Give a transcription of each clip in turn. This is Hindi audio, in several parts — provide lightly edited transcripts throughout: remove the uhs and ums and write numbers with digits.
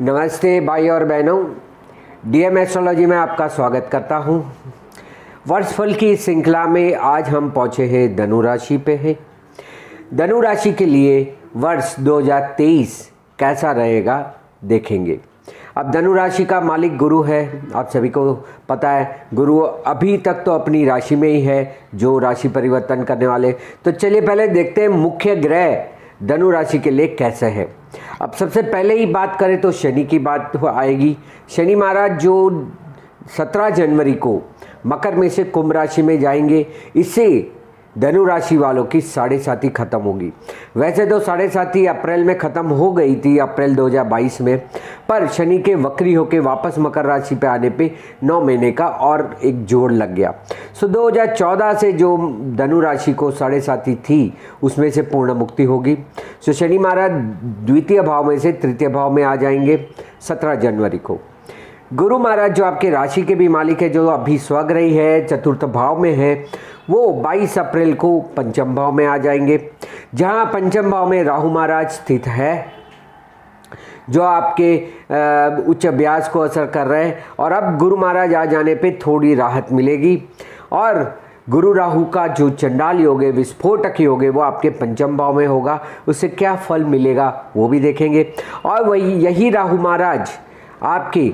नमस्ते भाई और बहनों, डीएम एस्ट्रोलॉजी में आपका स्वागत करता हूं। वर्षफल की श्रृंखला में आज हम पहुंचे हैं धनु राशि पे है। धनु राशि के लिए वर्ष 2023 कैसा रहेगा देखेंगे। अब धनु राशि का मालिक गुरु है, आप सभी को पता है। गुरु अभी तक तो अपनी राशि में ही है जो राशि परिवर्तन करने वाले। तो चलिए पहले देखते हैं मुख्य ग्रह धनु राशि के लिए कैसे है। अब सबसे पहले ही बात करें तो शनि की बात आएगी। शनि महाराज जो 17 जनवरी को मकर में से कुंभ राशि में जाएंगे, इससे धनु राशि वालों की 7.5 खत्म होगी। वैसे तो 7.5 अप्रैल में ख़त्म हो गई थी, अप्रैल 2022 में, पर शनि के वक्री होकर वापस मकर राशि पे आने पे 9 महीने का और एक जोड़ लग गया। सो 2014 से जो धनु राशि को 7.5 थी उसमें से पूर्ण मुक्ति होगी। सो शनि महाराज द्वितीय भाव में से तृतीय भाव में आ जाएंगे 17 जनवरी को। गुरु महाराज जो आपके राशि के भी मालिक है, जो अभी स्वग्रही है, चतुर्थ भाव में है, वो 22 अप्रैल को पंचम भाव में आ जाएंगे, जहां पंचम भाव में राहु महाराज स्थित है, जो आपके उच्च अभ्यास को असर कर रहे हैं। और अब गुरु महाराज आ जाने पे थोड़ी राहत मिलेगी और गुरु राहु का जो चंडाल योग है, विस्फोटक योग है, वो आपके पंचम भाव में होगा। उससे क्या फल मिलेगा वो भी देखेंगे। और वही यही राहु महाराज आपके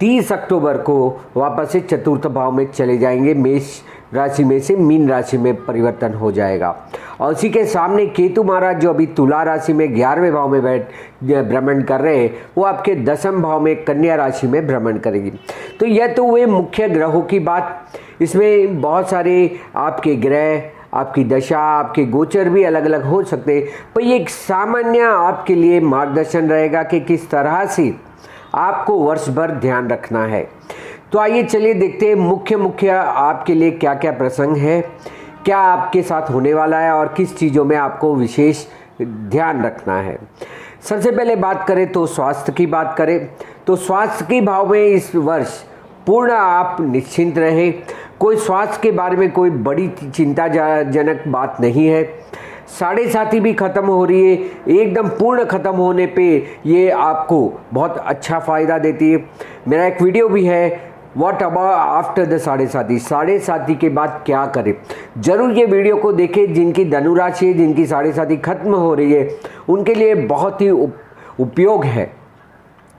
30 अक्टूबर को वापस से चतुर्थ भाव में चले जाएंगे। मेष राशि में से मीन राशि में परिवर्तन हो जाएगा। और उसी के सामने केतु महाराज जो अभी तुला राशि में 11वें भाव में भ्रमण कर रहे हैं, वो आपके 10वें भाव में कन्या राशि में भ्रमण करेगी। तो यह तो हुए मुख्य ग्रहों की बात। इसमें बहुत सारे आपके ग्रह, आपकी दशा, आपके गोचर भी अलग अलग हो सकते हैं, पर ये एक सामान्य आपके लिए मार्गदर्शन रहेगा कि किस तरह से आपको वर्ष भर ध्यान रखना है। तो आइए चलिए देखते हैं मुख्य आपके लिए क्या क्या प्रसंग है, क्या आपके साथ होने वाला है और किस चीज़ों में आपको विशेष ध्यान रखना है। सबसे पहले बात करें तो स्वास्थ्य की बात करें तो स्वास्थ्य के भाव में इस वर्ष पूर्ण आप निश्चिंत रहे। कोई स्वास्थ्य के बारे में कोई बड़ी चिंताजनक बात नहीं है। 7.5 भी ख़त्म हो रही है, एकदम पूर्ण ख़त्म होने पे ये आपको बहुत अच्छा फ़ायदा देती है। मेरा एक वीडियो भी है, व्हाट अबाउट आफ्टर द 7.5 के बाद क्या करें। ज़रूर ये वीडियो को देखें। जिनकी धनु राशि है, जिनकी 7.5 खत्म हो रही है, उनके लिए बहुत ही उपयोग है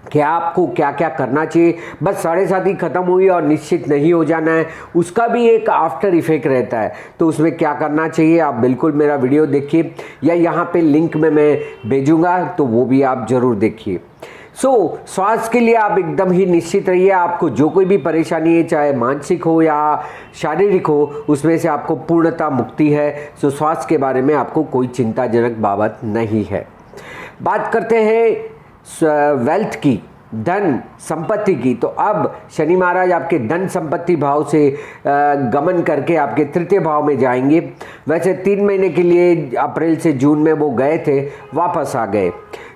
कि आपको क्या क्या करना चाहिए। बस 7.5 खत्म हुई और निश्चित नहीं हो जाना है, उसका भी एक आफ्टर इफेक्ट रहता है। तो उसमें क्या करना चाहिए आप बिल्कुल मेरा वीडियो देखिए, या यहाँ पे लिंक में मैं भेजूंगा तो वो भी आप ज़रूर देखिए। स्वास्थ्य के लिए आप एकदम ही निश्चित रहिए। आपको जो कोई भी परेशानी है, चाहे मानसिक हो या शारीरिक हो, उसमें से आपको पूर्णतः मुक्ति है। स्वास्थ्य के बारे में आपको कोई चिंताजनक बाबत नहीं है। बात करते हैं वेल्थ की, धन संपत्ति की। तो अब शनि महाराज आपके धन संपत्ति भाव से गमन करके आपके तृतीय भाव में जाएंगे। वैसे 3 महीने के लिए अप्रैल से जून में वो गए थे, वापस आ गए।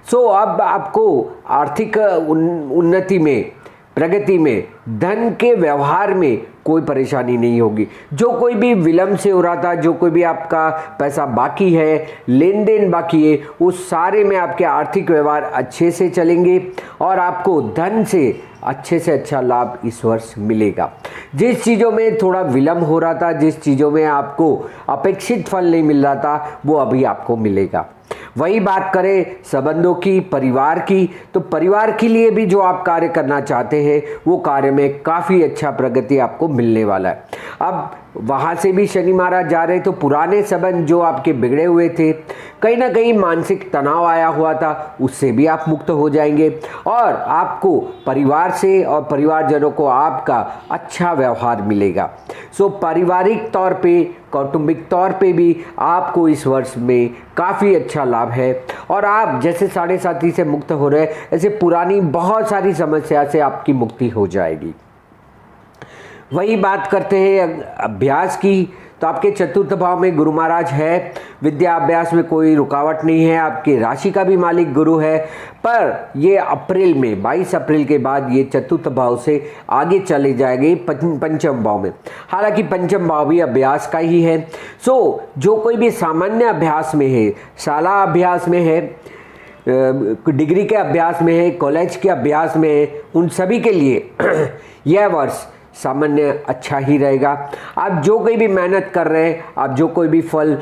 अब आपको आर्थिक उन्नति में, प्रगति में, धन के व्यवहार में कोई परेशानी नहीं होगी। जो कोई भी विलंब से हो रहा था, जो कोई भी आपका पैसा बाकी है, लेन देन बाकी है, उस सारे में आपके आर्थिक व्यवहार अच्छे से चलेंगे और आपको धन से अच्छा लाभ इस वर्ष मिलेगा। जिस चीज़ों में थोड़ा विलंब हो रहा था, जिस चीज़ों में आपको अपेक्षित फल नहीं मिल रहा था, वो अभी आपको मिलेगा। वही बात करें संबंधों की, परिवार की, तो परिवार के लिए भी जो आप कार्य करना चाहते हैं, वो कार्य में काफ़ी अच्छा प्रगति आपको मिलने वाला है। अब वहाँ से भी शनि महाराज जा रहे, तो पुराने संबंध जो आपके बिगड़े हुए थे, कहीं ना कहीं मानसिक तनाव आया हुआ था, उससे भी आप मुक्त हो जाएंगे और आपको परिवार से और परिवारजनों को आपका अच्छा व्यवहार मिलेगा। पारिवारिक तौर पे, कौटुंबिक तौर पे भी आपको इस वर्ष में काफ़ी अच्छा लाभ है। और आप जैसे 7.5 से मुक्त हो रहे, ऐसे पुरानी बहुत सारी समस्या से आपकी मुक्ति हो जाएगी। वही बात करते हैं अभ्यास की, तो आपके चतुर्थ भाव में गुरु महाराज है। विद्या अभ्यास में कोई रुकावट नहीं है। आपकी राशि का भी मालिक गुरु है, पर ये अप्रैल में 22 अप्रैल के बाद ये चतुर्थ भाव से आगे चले जाएंगे पंचम भाव में। हालांकि पंचम भाव भी अभ्यास का ही है। जो कोई भी सामान्य अभ्यास में है, शाला अभ्यास में है, डिग्री के अभ्यास में है, कॉलेज के अभ्यास में है, उन सभी के लिए यह वर्ष सामान्य अच्छा ही रहेगा। आप जो कोई भी मेहनत कर रहे हैं, आप जो कोई भी फल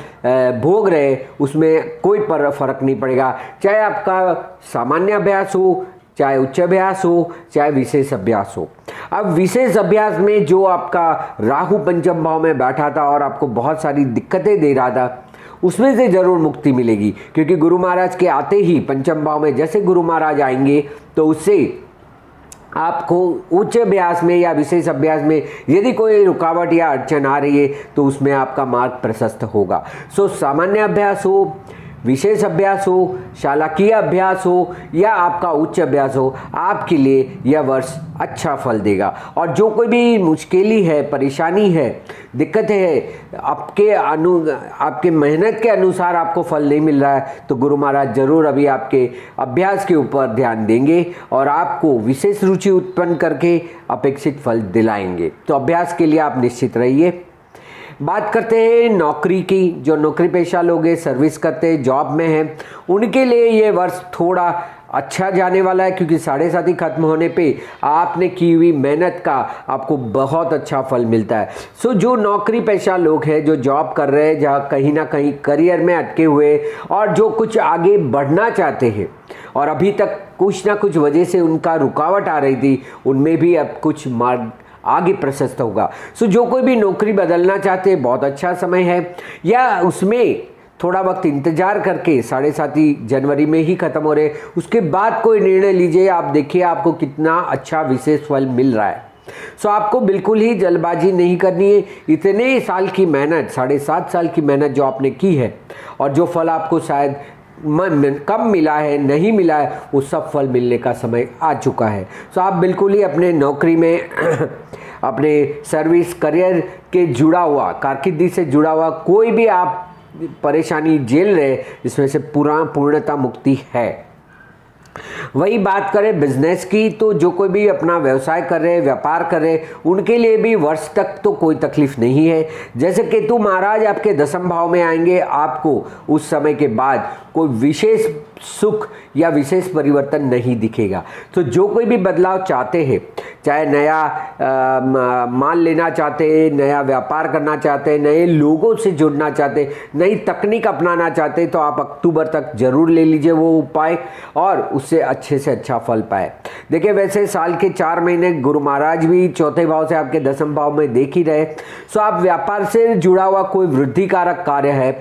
भोग रहे हैं, उसमें कोई फर्क नहीं पड़ेगा, चाहे आपका सामान्य अभ्यास हो, चाहे उच्च अभ्यास हो, चाहे विशेष अभ्यास हो। अब विशेष अभ्यास में जो आपका राहु पंचम भाव में बैठा था और आपको बहुत सारी दिक्कतें दे रहा था, उसमें से जरूर मुक्ति मिलेगी, क्योंकि गुरु महाराज के आते ही पंचम भाव में जैसे गुरु महाराज आएंगे तो उससे आपको उच्च अभ्यास में या विशेष अभ्यास में यदि कोई रुकावट या अड़चन आ रही है तो उसमें आपका मार्ग प्रशस्त होगा। सो सामान्य अभ्यास हो, विशेष अभ्यास हो, शालाकीय अभ्यास हो या आपका उच्च अभ्यास हो, आपके लिए यह वर्ष अच्छा फल देगा। और जो कोई भी मुश्किली है, परेशानी है, दिक्कत है, आपके मेहनत के अनुसार आपको फल नहीं मिल रहा है, तो गुरु महाराज जरूर अभी आपके अभ्यास के ऊपर ध्यान देंगे और आपको विशेष रुचि उत्पन्न करके अपेक्षित फल दिलाएंगे। तो अभ्यास के लिए आप निश्चित रहिए। बात करते हैं नौकरी की। जो नौकरी पेशा लोग हैं, सर्विस करते हैं, जॉब में हैं, उनके लिए ये वर्ष थोड़ा अच्छा जाने वाला है, क्योंकि 7.5 खत्म होने पे आपने की हुई मेहनत का आपको बहुत अच्छा फल मिलता है। सो जो नौकरी पेशा लोग हैं, जो जॉब कर रहे हैं, जहाँ कहीं ना कहीं करियर में अटके हुए और जो कुछ आगे बढ़ना चाहते हैं और अभी तक कुछ ना कुछ वजह से उनका रुकावट आ रही थी, उनमें भी अब कुछ मार्ग आगे प्रशस्त होगा। सो जो कोई भी नौकरी बदलना चाहते हैं, बहुत अच्छा समय है, या उसमें थोड़ा वक्त इंतजार करके 7.5 जनवरी में ही खत्म हो रहे, उसके बाद कोई निर्णय लीजिए। आप देखिए आपको कितना अच्छा विशेष फल मिल रहा है। सो आपको बिल्कुल ही जल्दबाजी नहीं करनी है। इतने साल की मेहनत, 7.5 साल की मेहनत जो आपने की है और जो फल आपको शायद कम मिला है, नहीं मिला है, वो सब फल मिलने का समय आ चुका है। सो आप बिल्कुल ही अपने नौकरी में अपने सर्विस करियर के जुड़ा हुआ, कारकिर्दी से जुड़ा हुआ कोई भी आप परेशानी झेल रहे, इसमें से पूर्णतः मुक्ति है। वही बात करें बिजनेस की, तो जो कोई भी अपना व्यवसाय कर रहे, व्यापार कर रहे, उनके लिए भी वर्ष तक तो कोई तकलीफ नहीं है। जैसे केतु महाराज आपके 10वें भाव में आएंगे, आपको उस समय के बाद कोई विशेष सुख या विशेष परिवर्तन नहीं दिखेगा। तो जो कोई भी बदलाव चाहते हैं, चाहे नया माल लेना चाहते हैं, नया व्यापार करना चाहते हैं, नए लोगों से जुड़ना चाहते हैं, नई तकनीक अपनाना चाहते हैं, तो आप अक्टूबर तक जरूर ले लीजिए वो उपाय और उससे अच्छे से अच्छा फल पाए। देखिए वैसे साल के 4 महीने गुरु महाराज भी 4थे भाव से आपके 10वें भाव में देख ही रहे। सो आप व्यापार से जुड़ा हुआ कोई वृद्धिकारक कार्य है,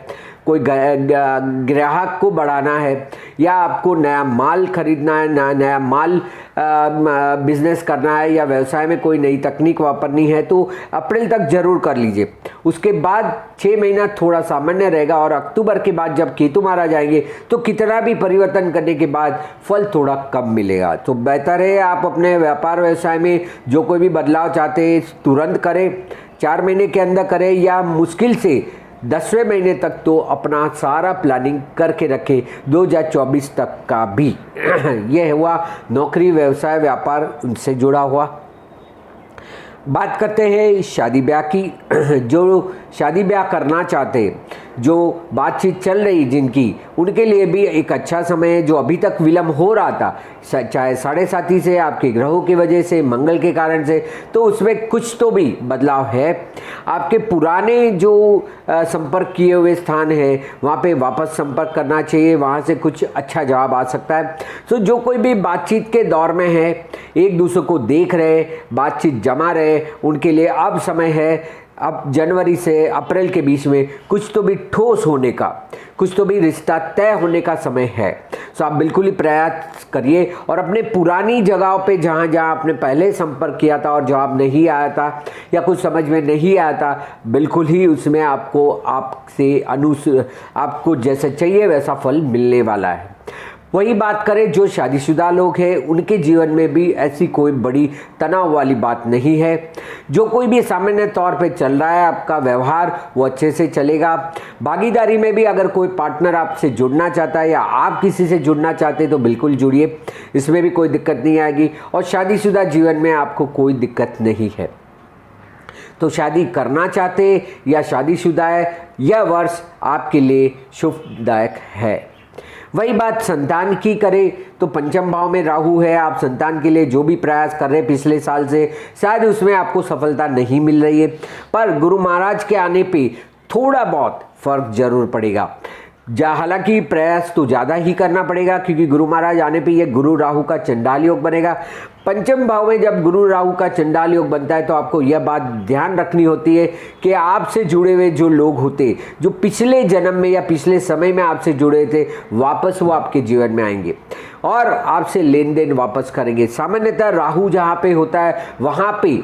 कोई ग्राहक को बढ़ाना है, या आपको नया माल खरीदना है, नया माल बिजनेस करना है, या व्यवसाय में कोई नई तकनीक वापरनी है, तो अप्रैल तक जरूर कर लीजिए। उसके बाद 6 महीना थोड़ा सामान्य रहेगा और अक्टूबर के बाद जब केतु महाराज आएंगे तो कितना भी परिवर्तन करने के बाद फल थोड़ा कम मिलेगा। तो बेहतर है आप अपने व्यापार व्यवसाय में जो कोई भी बदलाव चाहते हैं तुरंत करें, 4 महीने के अंदर करें, या मुश्किल से 10वें महीने तक तो अपना सारा प्लानिंग करके रखें 2024 तक का भी। यह हुआ नौकरी, व्यवसाय, व्यापार उनसे जुड़ा हुआ। बात करते हैं शादी ब्याह की। जो शादी ब्याह करना चाहते, जो बातचीत चल रही जिनकी, उनके लिए भी एक अच्छा समय है। जो अभी तक विलम्ब हो रहा था, चाहे 7.5 से, आपके ग्रहों की वजह से, मंगल के कारण से, तो उसमें कुछ तो भी बदलाव है। आपके पुराने जो संपर्क किए हुए स्थान है वहाँ पे वापस संपर्क करना चाहिए, वहाँ से कुछ अच्छा जवाब आ सकता है। तो जो कोई भी बातचीत के दौर में है, एक दूसरे को देख रहे, बातचीत जमा रहे, उनके लिए अब समय है। अब जनवरी से अप्रैल के बीच में कुछ तो भी ठोस होने का, कुछ तो भी रिश्ता तय होने का समय है। तो आप बिल्कुल ही प्रयास करिए और अपने पुरानी जगहों पे जहाँ जहाँ आपने पहले संपर्क किया था और जवाब नहीं आया था या कुछ समझ में नहीं आया था, बिल्कुल ही उसमें आपको आपको जैसा चाहिए वैसा फल मिलने वाला है। वही बात करें जो शादीशुदा लोग हैं, उनके जीवन में भी ऐसी कोई बड़ी तनाव वाली बात नहीं है। जो कोई भी सामान्य तौर पे चल रहा है, आपका व्यवहार वो अच्छे से चलेगा। भागीदारी में भी अगर कोई पार्टनर आपसे जुड़ना चाहता है या आप किसी से जुड़ना चाहते हैं तो बिल्कुल जुड़िए, इसमें भी कोई दिक्कत नहीं आएगी। और शादीशुदा जीवन में आपको कोई दिक्कत नहीं है। तो शादी करना चाहते या शादीशुदा है, यह वर्ष आपके लिए शुभदायक है। वही बात संतान की करें तो पंचम भाव में राहु है, आप संतान के लिए जो भी प्रयास कर रहे हैं पिछले साल से शायद उसमें आपको सफलता नहीं मिल रही है, पर गुरु महाराज के आने पे थोड़ा बहुत फर्क जरूर पड़ेगा। हालांकि प्रयास तो ज़्यादा ही करना पड़ेगा क्योंकि गुरु महाराज आने पे ये गुरु राहु का चंडाल योग बनेगा। पंचम भाव में जब गुरु राहु का चंडाल योग बनता है तो आपको यह बात ध्यान रखनी होती है कि आपसे जुड़े हुए जो लोग होते, जो पिछले जन्म में या पिछले समय में आपसे जुड़े थे, वापस वो आपके जीवन में आएंगे और आपसे लेन देन वापस करेंगे। सामान्यतः राहु जहाँ पे होता है वहाँ पे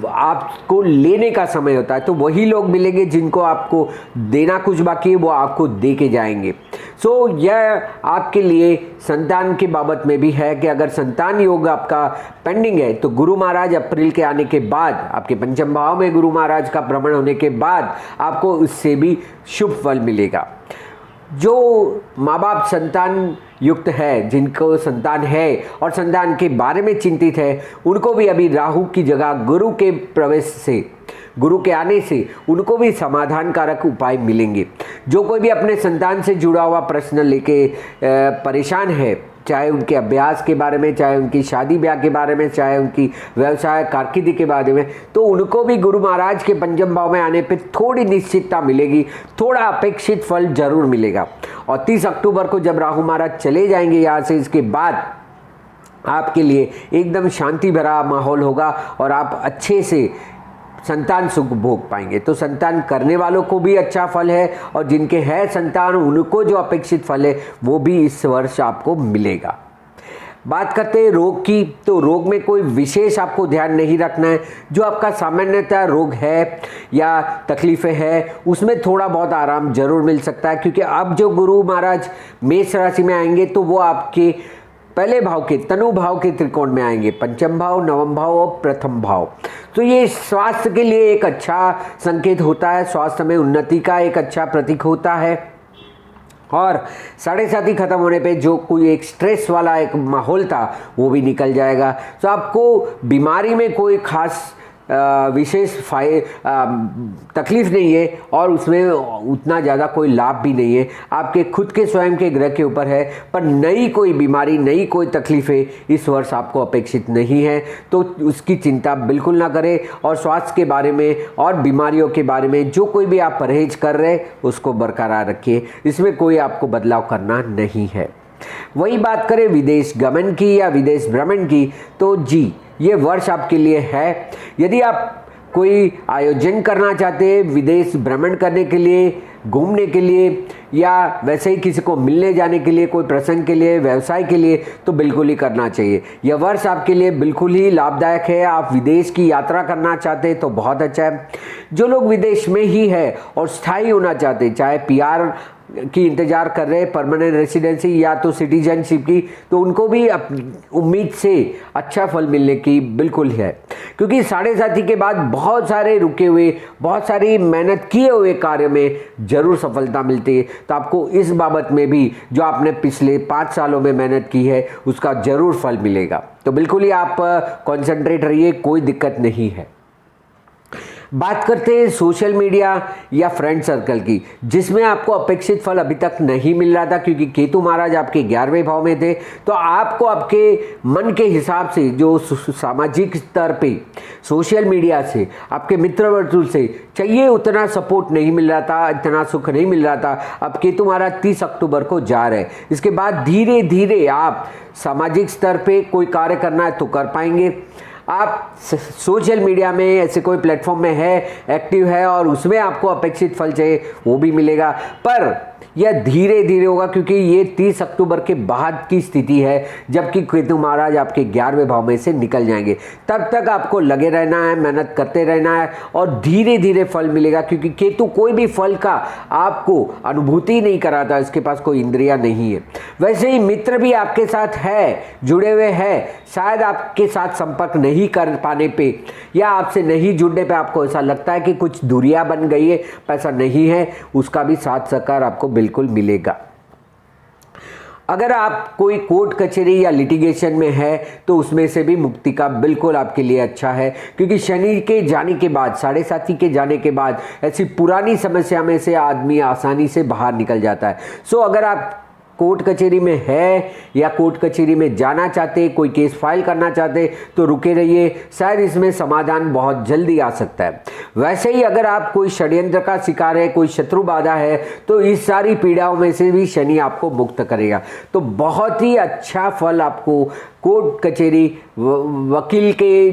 आपको लेने का समय होता है, तो वही लोग मिलेंगे जिनको आपको देना कुछ बाकी है वो आपको दे के जाएंगे। सो यह आपके लिए संतान के बाबत में भी है कि अगर संतान योग आपका पेंडिंग है तो गुरु महाराज अप्रैल के आने के बाद, आपके पंचम भाव में गुरु महाराज का भ्रमण होने के बाद आपको उससे भी शुभ फल मिलेगा। जो माँ बाप संतान युक्त है, जिनको संतान है और संतान के बारे में चिंतित है, उनको भी अभी राहु की जगह गुरु के प्रवेश से, गुरु के आने से उनको भी समाधान कारक उपाय मिलेंगे। जो कोई भी अपने संतान से जुड़ा हुआ प्रश्न लेके परेशान है, चाहे उनके अभ्यास के बारे में, चाहे उनकी शादी ब्याह के बारे में, चाहे उनकी व्यवसाय कारकिर्दी के बारे में, तो उनको भी गुरु महाराज के पंचम भाव में आने पे थोड़ी निश्चितता मिलेगी, थोड़ा अपेक्षित फल जरूर मिलेगा। और 30 अक्टूबर को जब राहु महाराज चले जाएंगे यहाँ से, इसके बाद आपके लिए एकदम शांति भरा माहौल होगा और आप अच्छे से संतान सुख भोग पाएंगे। तो संतान करने वालों को भी अच्छा फल है और जिनके है संतान उनको जो अपेक्षित फल है वो भी इस वर्ष आपको मिलेगा। बात करते हैं रोग की, तो रोग में कोई विशेष आपको ध्यान नहीं रखना है। जो आपका सामान्यतः रोग है या तकलीफें है उसमें थोड़ा बहुत आराम जरूर मिल सकता है, क्योंकि अब जो गुरु महाराज मेष राशि में आएंगे तो वो आपके पहले भाव के तनु भाव के त्रिकोण में आएंगे, पंचम भाव, नवम भाव और प्रथम भाव। तो ये स्वास्थ्य के लिए एक अच्छा संकेत होता है, स्वास्थ्य में उन्नति का एक अच्छा प्रतीक होता है। और 7.5 खत्म होने पे जो कोई एक स्ट्रेस वाला एक माहौल था वो भी निकल जाएगा। तो आपको बीमारी में कोई खास विशेष तकलीफ नहीं है और उसमें उतना ज़्यादा कोई लाभ भी नहीं है, आपके खुद के स्वयं के ग्रह के ऊपर है। पर नई कोई बीमारी, नई कोई तकलीफें इस वर्ष आपको अपेक्षित नहीं है, तो उसकी चिंता बिल्कुल ना करें। और स्वास्थ्य के बारे में और बीमारियों के बारे में जो कोई भी आप परहेज कर रहे हैं उसको बरकरार रखिए, इसमें कोई आपको बदलाव करना नहीं है। वही बात करें विदेश गमन की या विदेश भ्रमण की, तो जी ये वर्ष आपके लिए है। यदि आप कोई आयोजन करना चाहते हैं विदेश भ्रमण करने के लिए, घूमने के लिए या वैसे ही किसी को मिलने जाने के लिए, कोई प्रसंग के लिए, व्यवसाय के लिए, तो बिल्कुल ही करना चाहिए। यह वर्ष आपके लिए बिल्कुल ही लाभदायक है। आप विदेश की यात्रा करना चाहते हैं तो बहुत अच्छा है। जो लोग विदेश में ही है और स्थायी होना चाहते हैं, चाहे पीआर की इंतजार कर रहे हैं, परमानेंट रेसिडेंसी या तो सिटीजनशिप की, तो उनको भी उम्मीद से अच्छा फल मिलने की बिल्कुल है, क्योंकि 7.5 के बाद बहुत सारे रुके हुए, बहुत सारी मेहनत किए हुए कार्य में जरूर सफलता मिलती है। तो आपको इस बाबत में भी जो आपने पिछले 5 सालों में मेहनत की है उसका जरूर फल मिलेगा। तो बिल्कुल ही आप कॉन्सेंट्रेट रहिए, कोई दिक्कत नहीं है। बात करते हैं सोशल मीडिया या फ्रेंड सर्कल की, जिसमें आपको अपेक्षित फल अभी तक नहीं मिल रहा था, क्योंकि केतु महाराज आपके 11वें भाव में थे। तो आपको आपके मन के हिसाब से जो सामाजिक स्तर पे सोशल मीडिया से, आपके मित्र वर्तुल से चाहिए उतना सपोर्ट नहीं मिल रहा था, इतना सुख नहीं मिल रहा था। अब केतु महाराज 30 अक्टूबर को जा रहे हैं, इसके बाद धीरे धीरे आप सामाजिक स्तर पे कोई कार्य करना है तो कर पाएंगे। आप सोशल मीडिया में ऐसे कोई प्लेटफॉर्म में है, एक्टिव है और उसमें आपको अपेक्षित फल चाहिए वो भी मिलेगा, पर यह धीरे धीरे होगा, क्योंकि ये 30 अक्टूबर के बाद की स्थिति है, जबकि केतु महाराज आपके 11वें भाव में से निकल जाएंगे। तब तक आपको लगे रहना है, मेहनत करते रहना है और धीरे धीरे फल मिलेगा, क्योंकि केतु कोई भी फल का आपको अनुभूति नहीं कराता, इसके पास कोई इंद्रिया नहीं है। वैसे ही मित्र भी आपके साथ है, जुड़े हुए हैं, शायद आपके साथ संपर्क नहीं कर पाने पे या आपसे नहीं जुड़ने पे आपको ऐसा लगता है कि कुछ दूरियां बन गई है, ऐसा नहीं है, उसका भी साथ सहकार आपको बिल्कुल मिलेगा। अगर आप कोई कोर्ट कचहरी या लिटिगेशन में है तो उसमें से भी मुक्ति का बिल्कुल आपके लिए अच्छा है, क्योंकि शनि के जाने के बाद, 7.5 के जाने के बाद ऐसी पुरानी समस्या में से आदमी आसानी से बाहर निकल जाता है। सो अगर आप कोर्ट कचहरी में है या कोर्ट कचहरी में जाना चाहते, कोई केस फाइल करना चाहते तो रुके रहिए, शायद इसमें समाधान बहुत जल्दी आ सकता है। वैसे ही अगर आप कोई षड्यंत्र का शिकार है, कोई शत्रु बाधा है, तो इस सारी पीड़ाओं में से भी शनि आपको मुक्त करेगा। तो बहुत ही अच्छा फल आपको कोर्ट कचहरी, वकील के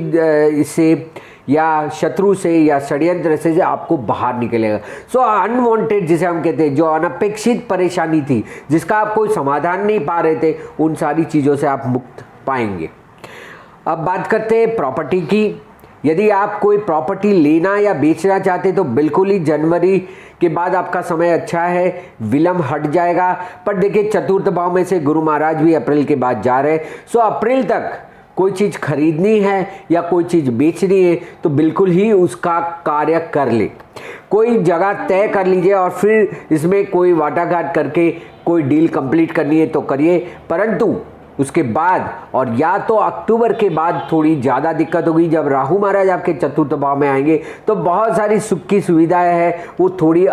इससे या शत्रु से या षड्यंत्र से आपको बाहर निकलेगा। सो अनवांटेड जिसे हम कहते हैं, जो अनपेक्षित परेशानी थी, जिसका आप कोई समाधान नहीं पा रहे थे, उन सारी चीज़ों से आप मुक्त पाएंगे। अब बात करते हैं प्रॉपर्टी की। यदि आप कोई प्रॉपर्टी लेना या बेचना चाहते तो बिल्कुल ही जनवरी के बाद आपका समय अच्छा है, विलम्ब हट जाएगा। पर देखिए, चतुर्थ भाव में से गुरु महाराज भी अप्रैल के बाद जा रहे हैं। सो अप्रैल तक कोई चीज़ खरीदनी है या कोई चीज़ बेचनी है तो बिल्कुल ही उसका कार्य कर ले। कोई जगह तय कर लीजिए और फिर इसमें कोई वाटाघाट करके कोई डील कंप्लीट करनी है तो करिए। परंतु उसके बाद, और या तो अक्टूबर के बाद थोड़ी ज़्यादा दिक्कत होगी, जब राहु महाराज आपके चतुर्थ भाव में आएंगे तो बहुत सारी सुख की सुविधाएं हैं, वो थोड़ी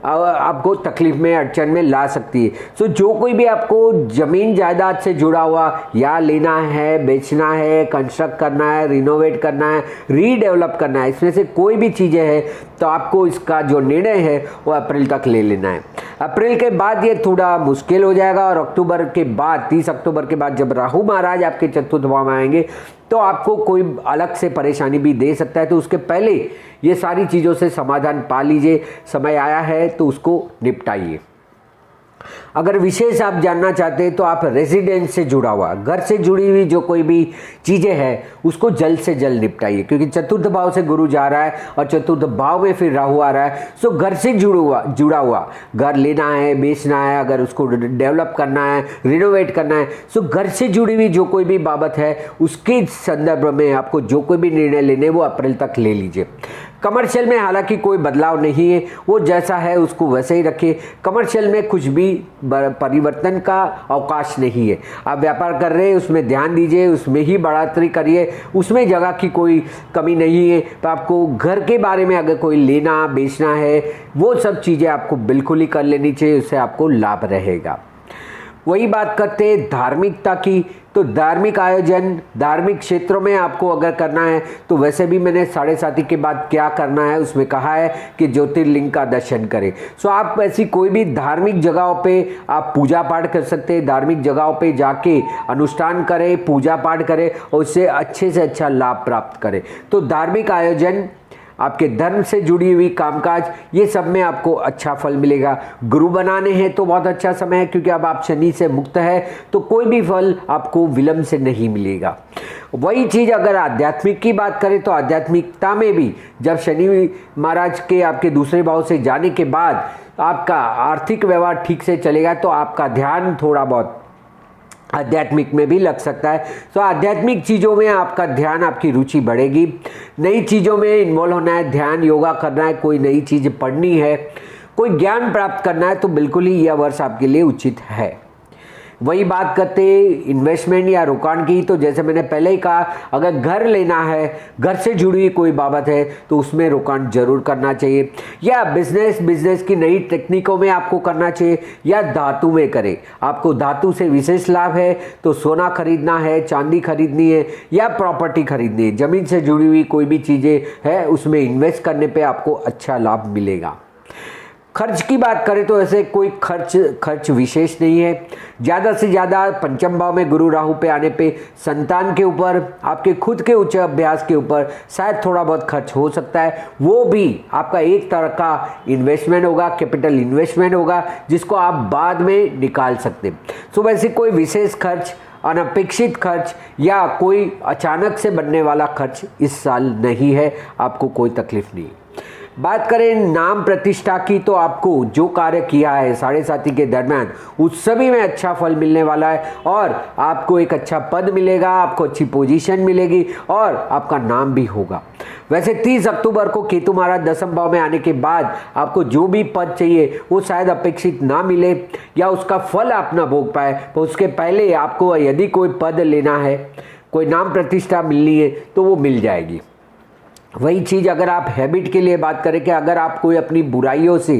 आपको तकलीफ में, अड़चन में ला सकती है। सो जो कोई भी आपको ज़मीन जायदाद से जुड़ा हुआ या लेना है, बेचना है, कंस्ट्रक्ट करना है, रिनोवेट करना है, रीडेवलप करना है, इसमें से कोई भी चीज़ें हैं तो आपको इसका जो निर्णय है वो अप्रैल तक ले लेना है। अप्रैल के बाद ये थोड़ा मुश्किल हो जाएगा और अक्टूबर के बाद, 30 अक्टूबर के बाद जब राहु महाराज आपके चतुर्थ भाव में आएंगे तो आपको कोई अलग से परेशानी भी दे सकता है। तो उसके पहले ये सारी चीज़ों से समाधान पा लीजिए, समय आया है तो उसको निपटाइए। अगर विशेष आप जानना चाहते हैं तो आप रेजिडेंस से जुड़ा हुआ, घर से जुड़ी हुई जो कोई भी चीज़ें हैं उसको जल्द से जल्द निपटाइए, क्योंकि चतुर्थ भाव से गुरु जा रहा है और चतुर्थ भाव में फिर राहु आ रहा है। सो घर से जुड़ा हुआ घर लेना है, बेचना है, अगर उसको डेवलप करना है, रिनोवेट करना है, सो घर से जुड़ी हुई जो कोई भी बाबत है उसके संदर्भ में आपको जो कोई भी निर्णय लेने वो अप्रैल तक ले लीजिए। कमर्शियल में हालांकि कोई बदलाव नहीं है, वो जैसा है उसको वैसे ही रखिए। कमर्शियल में कुछ भी परिवर्तन का अवकाश नहीं है। आप व्यापार कर रहे हैं उसमें ध्यान दीजिए, उसमें ही बढ़ोतरी करिए, उसमें जगह की कोई कमी नहीं है। तो आपको घर के बारे में अगर कोई लेना बेचना है वो सब चीज़ें आपको बिल्कुल ही कर लेनी चाहिए, उससे आपको लाभ रहेगा। वही बात करते हैं धार्मिकता की। तो धार्मिक आयोजन, धार्मिक क्षेत्रों में आपको अगर करना है तो वैसे भी मैंने 7:30 के बाद क्या करना है उसमें कहा है कि ज्योतिर्लिंग का दर्शन करें। सो आप ऐसी कोई भी धार्मिक जगहों पे आप पूजा पाठ कर सकते हैं, धार्मिक जगहों पे जाके अनुष्ठान करें, पूजा पाठ करें और उससे अच्छे से अच्छा लाभ प्राप्त करें। तो धार्मिक आयोजन, आपके धर्म से जुड़ी हुई कामकाज, ये सब में आपको अच्छा फल मिलेगा। गुरु बनाने हैं तो बहुत अच्छा समय है, क्योंकि अब आप शनि से मुक्त है तो कोई भी फल आपको विलंब से नहीं मिलेगा। वही चीज़ अगर आध्यात्मिक की बात करें तो आध्यात्मिकता में भी जब शनि महाराज के आपके दूसरे भाव से जाने के बाद आपका आर्थिक व्यवहार ठीक से चलेगा तो आपका ध्यान थोड़ा बहुत आध्यात्मिक में भी लग सकता है। तो आध्यात्मिक चीज़ों में आपका ध्यान, आपकी रुचि बढ़ेगी। नई चीज़ों में इन्वॉल्व होना है, ध्यान योगा करना है, कोई नई चीज़ पढ़नी है, कोई ज्ञान प्राप्त करना है तो बिल्कुल ही यह वर्ष आपके लिए उचित है। वही बात करते इन्वेस्टमेंट या रोकाण की। तो जैसे मैंने पहले ही कहा, अगर घर लेना है, घर से जुड़ी हुई कोई बाबत है तो उसमें रोकाण जरूर करना चाहिए। या बिजनेस की नई टेक्निकों में आपको करना चाहिए, या धातु में करें। आपको धातु से विशेष लाभ है तो सोना खरीदना है, चांदी खरीदनी है या प्रॉपर्टी खरीदनी है, ज़मीन से जुड़ी हुई कोई भी चीज़ें है उसमें इन्वेस्ट करने पर आपको अच्छा लाभ मिलेगा। खर्च की बात करें तो ऐसे कोई खर्च विशेष नहीं है। ज़्यादा से ज़्यादा पंचम भाव में गुरु राहु पे आने पे संतान के ऊपर, आपके खुद के उच्च अभ्यास के ऊपर शायद थोड़ा बहुत खर्च हो सकता है। वो भी आपका एक तरह का इन्वेस्टमेंट होगा, कैपिटल इन्वेस्टमेंट होगा, जिसको आप बाद में निकाल सकते हैं। सो वैसे कोई विशेष खर्च, अनपेक्षित खर्च या कोई अचानक से बनने वाला खर्च इस साल नहीं है, आपको कोई तकलीफ नहीं। बात करें नाम प्रतिष्ठा की तो आपको जो कार्य किया है 7:30 के दरमियान उस सभी में अच्छा फल मिलने वाला है और आपको एक अच्छा पद मिलेगा, आपको अच्छी पोजीशन मिलेगी और आपका नाम भी होगा। वैसे 30 अक्टूबर को केतु महाराज 10वें भाव में आने के बाद आपको जो भी पद चाहिए वो शायद अपेक्षित ना मिले या उसका फल आप ना भोग पाए, तो उसके पहले आपको यदि कोई पद लेना है, कोई नाम प्रतिष्ठा मिलनी है तो वो मिल जाएगी। वही चीज़ अगर आप हैबिट के लिए बात करें कि अगर आप कोई अपनी बुराइयों से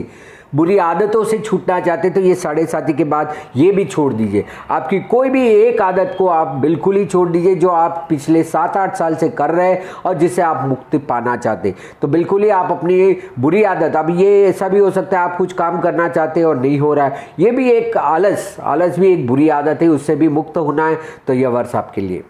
बुरी आदतों से छूटना चाहते तो ये 7.5 के बाद ये भी छोड़ दीजिए। आपकी कोई भी एक आदत को आप बिल्कुल ही छोड़ दीजिए जो आप पिछले 7-8 साल से कर रहे हैं और जिससे आप मुक्ति पाना चाहते, तो बिल्कुल ही आप अपनी बुरी आदत, अब ये ऐसा भी हो सकता है आप कुछ काम करना चाहते हैं और नहीं हो रहा है, ये भी एक आलस भी एक बुरी आदत है, उससे भी मुक्त होना है, तो यह वर्ष आपके लिए।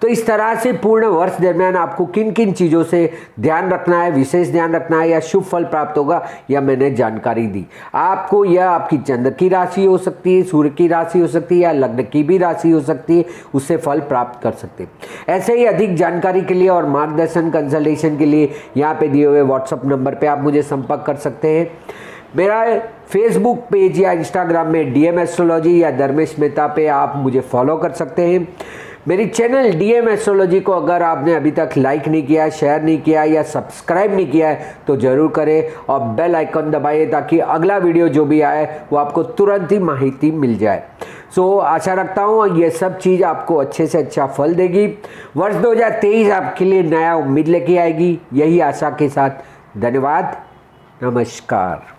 तो इस तरह से पूर्ण वर्ष दरमियान आपको किन किन चीज़ों से ध्यान रखना है, विशेष ध्यान रखना है या शुभ फल प्राप्त होगा, यह मैंने जानकारी दी आपको। यह आपकी चंद्र की राशि हो सकती है, सूर्य की राशि हो सकती है या लग्न की भी राशि हो सकती है, उससे फल प्राप्त कर सकते हैं। ऐसे ही अधिक जानकारी के लिए और मार्गदर्शन कंसल्टेशन के लिए यहाँ पे दिए हुए व्हाट्सएप नंबर पे आप मुझे संपर्क कर सकते हैं। मेरा फेसबुक पेज या इंस्टाग्राम में डीएम एस्ट्रोलॉजी या धर्मेश मेहता पे आप मुझे फॉलो कर सकते हैं। मेरी चैनल डीएम एस्ट्रोलॉजी को अगर आपने अभी तक लाइक नहीं किया, शेयर नहीं किया या सब्सक्राइब नहीं किया है तो ज़रूर करें और बेल आइकन दबाइए ताकि अगला वीडियो जो भी आए वो आपको तुरंत ही माहिती मिल जाए। आशा रखता हूँ ये सब चीज़ आपको अच्छे से अच्छा फल देगी। वर्ष 2023 आपके लिए नया उम्मीद लेके आएगी, यही आशा के साथ। धन्यवाद, नमस्कार।